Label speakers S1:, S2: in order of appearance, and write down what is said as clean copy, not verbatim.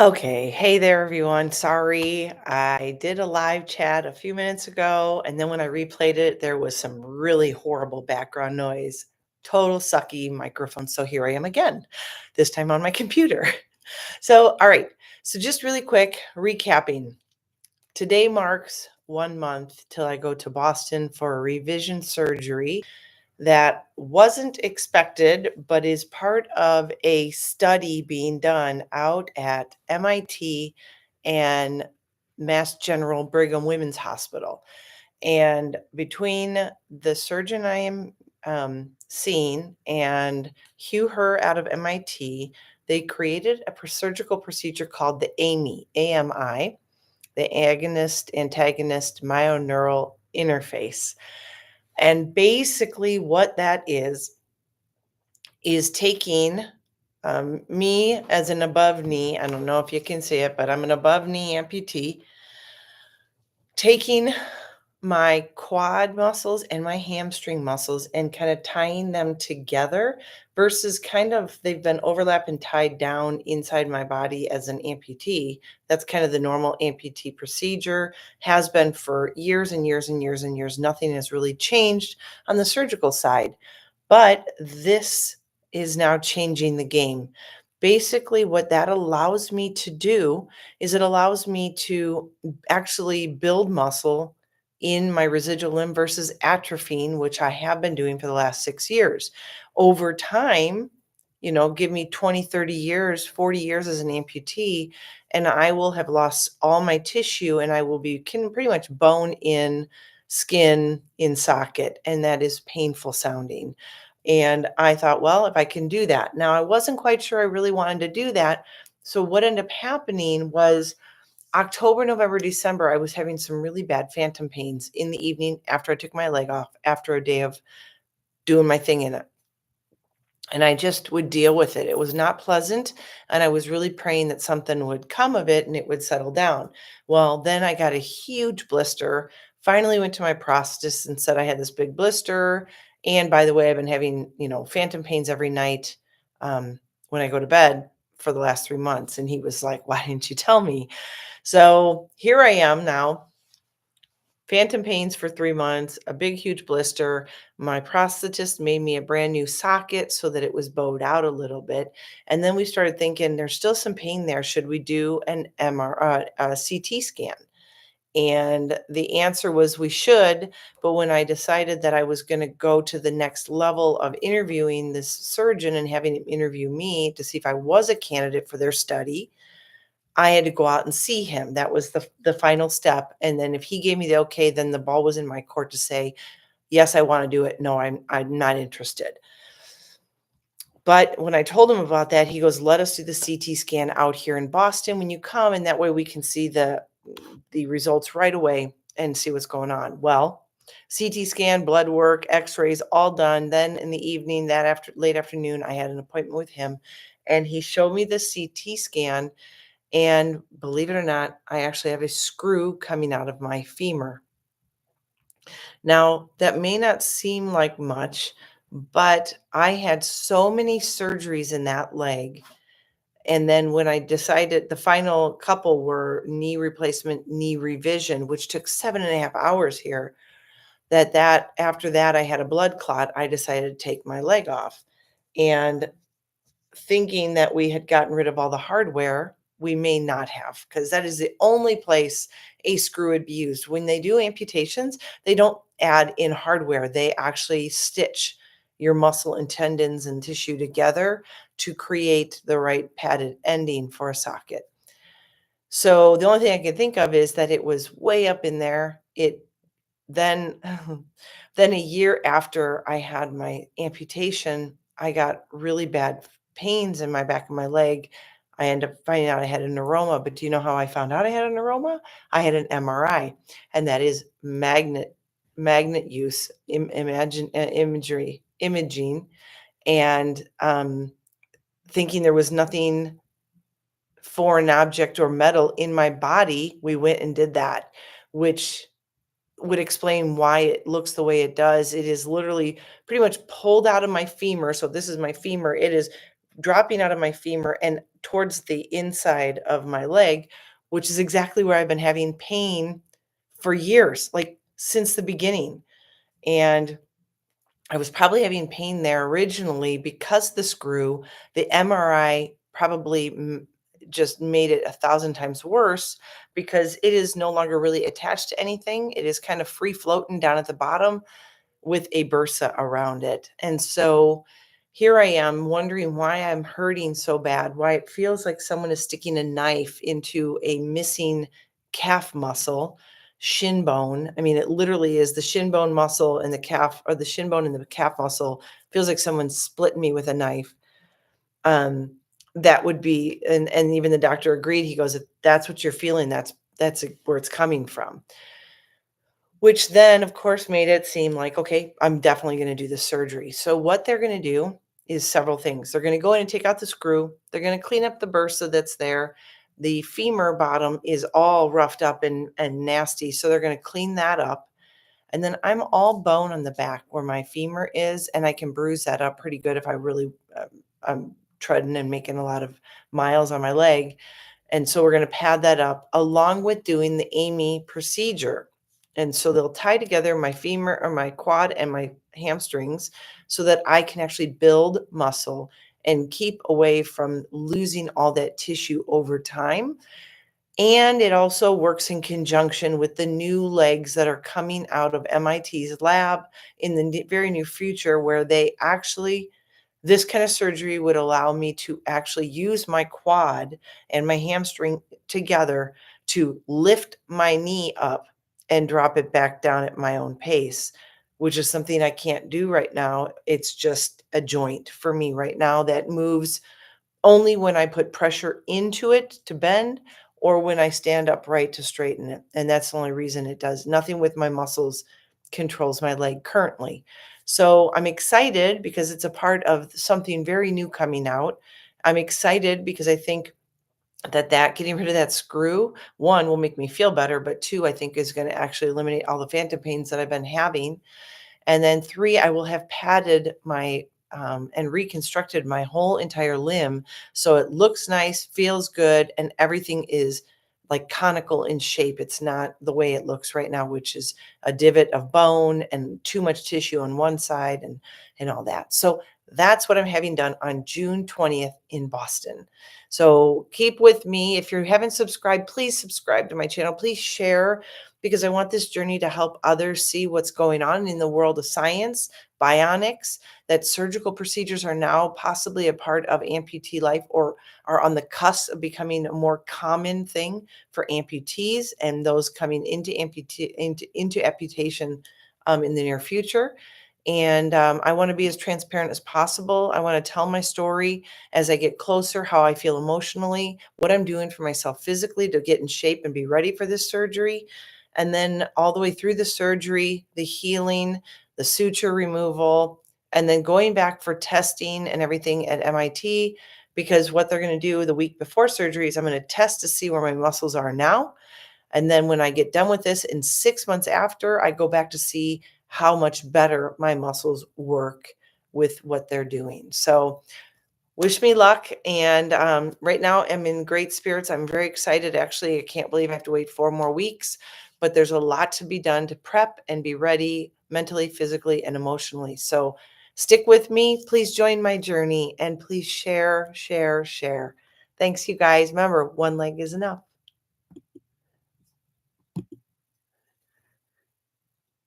S1: Okay, hey there, everyone. Sorry, I did a live chat a few minutes ago, and then when I replayed it, there was some really horrible background noise. Total sucky microphone. So here I am again, this time on my computer. So, all right. So, just really quick recapping. Today marks 1 month till I go to Boston for a revision surgery that wasn't expected, but is part of a study being done out at MIT and Mass General Brigham Women's Hospital. And between the surgeon I am seeing and Hugh Herr out of MIT, they created a surgical procedure called the AMI, the agonist antagonist myoneural interface. And basically, what that is taking me as an above knee. I don't know if you can see it, but I'm an above knee amputee, taking my quad muscles and my hamstring muscles and kind of tying them together versus kind of they've been overlapped and tied down inside my body as an amputee. That's kind of the normal amputee procedure, has been for years and years and years and years. Nothing has really changed on the surgical side. But this is now changing the game. Basically, what that allows me to do is it allows me to actually build muscle in my residual limb versus atrophying, which I have been doing for the last 6 years. Over time, give me 20, 30 years, 40 years as an amputee, and I will have lost all my tissue and I will be pretty much bone in, skin in socket. And that is painful sounding. And I thought, well, if I can do that. Now, I wasn't quite sure I really wanted to do that. So, what ended up happening was October, November, December, I was having some really bad phantom pains in the evening after I took my leg off, after a day of doing my thing in it. And I just would deal with it. It was not pleasant. And I was really praying that something would come of it and it would settle down. Well, then I got a huge blister. Finally went to my prosthetist and said I had this big blister. And by the way, I've been having, phantom pains every night when I go to bed for the last 3 months. And he was like, why didn't you tell me? So here I am now, phantom pains for 3 months, a big, huge blister. My prosthetist made me a brand new socket so that it was bowed out a little bit. And then we started thinking there's still some pain there. Should we do an a CT scan? And the answer was we should. But when I decided that I was going to go to the next level of interviewing this surgeon and having him interview me to see if I was a candidate for their study, I had to go out and see him. That was the final step, and then if he gave me the okay, then the ball was in my court to say, "Yes, I wanna do it. No, I'm not interested." But when I told him about that, he goes, "Let us do the CT scan out here in Boston when you come, and that way we can see the results right away and see what's going on." Well, CT scan, blood work, X-rays, all done. Then in the evening, that after late afternoon, I had an appointment with him, and he showed me the CT scan, and believe it or not, I actually have a screw coming out of my femur. Now, that may not seem like much, but I had so many surgeries in that leg. And then when I decided the final couple were knee replacement, knee revision, which took 7.5 hours here, that after that I had a blood clot, I decided to take my leg off. And thinking that we had gotten rid of all the hardware, we may not have, because that is the only place a screw would be used. When they do amputations, they don't add in hardware. They actually stitch your muscle and tendons and tissue together to create the right padded ending for a socket. So the only thing I can think of is that it was way up in there. It then then a year after I had my amputation, I got really bad pains in my back of my leg. I ended up finding out I had a neuroma, but do you know how I found out I had a neuroma? I had an MRI, and that is magnet use, imagine imagery, imaging, and thinking there was nothing foreign object or metal in my body. We went and did that, which would explain why it looks the way it does. It is literally pretty much pulled out of my femur. So this is my femur. It is dropping out of my femur and towards the inside of my leg, which is exactly where I've been having pain for years, like since the beginning. And I was probably having pain there originally because the screw, the MRI probably just made it 1,000 times worse because it is no longer really attached to anything. It is kind of free floating down at the bottom with a bursa around it. And so here I am wondering why I'm hurting so bad, why it feels like someone is sticking a knife into a missing calf muscle, shin bone. I mean, it literally is the shin bone muscle and the calf, or the shin bone and the calf muscle feels like someone split me with a knife. Um, that would be, and even the doctor agreed. He goes, if that's what you're feeling, that's where it's coming from. Which then, of course, made it seem like, okay, I'm definitely gonna do the surgery. So what they're gonna do is several things. They're gonna go in and take out the screw. They're gonna clean up the bursa that's there. The femur bottom is all roughed up and nasty, so they're gonna clean that up. And then I'm all bone on the back where my femur is, and I can bruise that up pretty good if I really, I'm treading and making a lot of miles on my leg. And so we're gonna pad that up along with doing the Amy procedure. And so they'll tie together my femur or my quad and my hamstrings so that I can actually build muscle and keep away from losing all that tissue over time. And it also works in conjunction with the new legs that are coming out of MIT's lab in the very near future, where they actually, this kind of surgery would allow me to actually use my quad and my hamstring together to lift my knee up and drop it back down at my own pace, which is something I can't do right now. It's just a joint for me right now that moves only when I put pressure into it to bend or when I stand upright to straighten it, and that's the only reason it does. Nothing with my muscles controls my leg currently. So I'm excited because it's a part of something very new coming out. I'm excited because I think that getting rid of that screw, 1, will make me feel better, but 2, I think is gonna actually eliminate all the phantom pains that I've been having. And then 3, I will have padded my, and reconstructed my whole entire limb so it looks nice, feels good, and everything is like conical in shape. It's not the way it looks right now, which is a divot of bone and too much tissue on one side and all that. So that's what I'm having done on June 20th in Boston. So keep with me. If you haven't subscribed, please subscribe to my channel. Please share because I want this journey to help others see what's going on in the world of science, bionics, that surgical procedures are now possibly a part of amputee life or are on the cusp of becoming a more common thing for amputees and those coming into amputation in the near future. And I want to be as transparent as possible. I want to tell my story as I get closer, how I feel emotionally, what I'm doing for myself physically to get in shape and be ready for this surgery. And then all the way through the surgery, the healing, the suture removal, and then going back for testing and everything at MIT. Because what they're going to do the week before surgery is I'm going to test to see where my muscles are now. And then when I get done with this in 6 months after, I go back to see how much better my muscles work with what they're doing. So wish me luck. And right now, I'm in great spirits. I'm very excited. Actually, I can't believe I have to wait 4 more weeks, but there's a lot to be done to prep and be ready mentally, physically, and emotionally. So stick with me. Please join my journey and please share, share, share. Thanks, you guys. Remember, one leg is enough.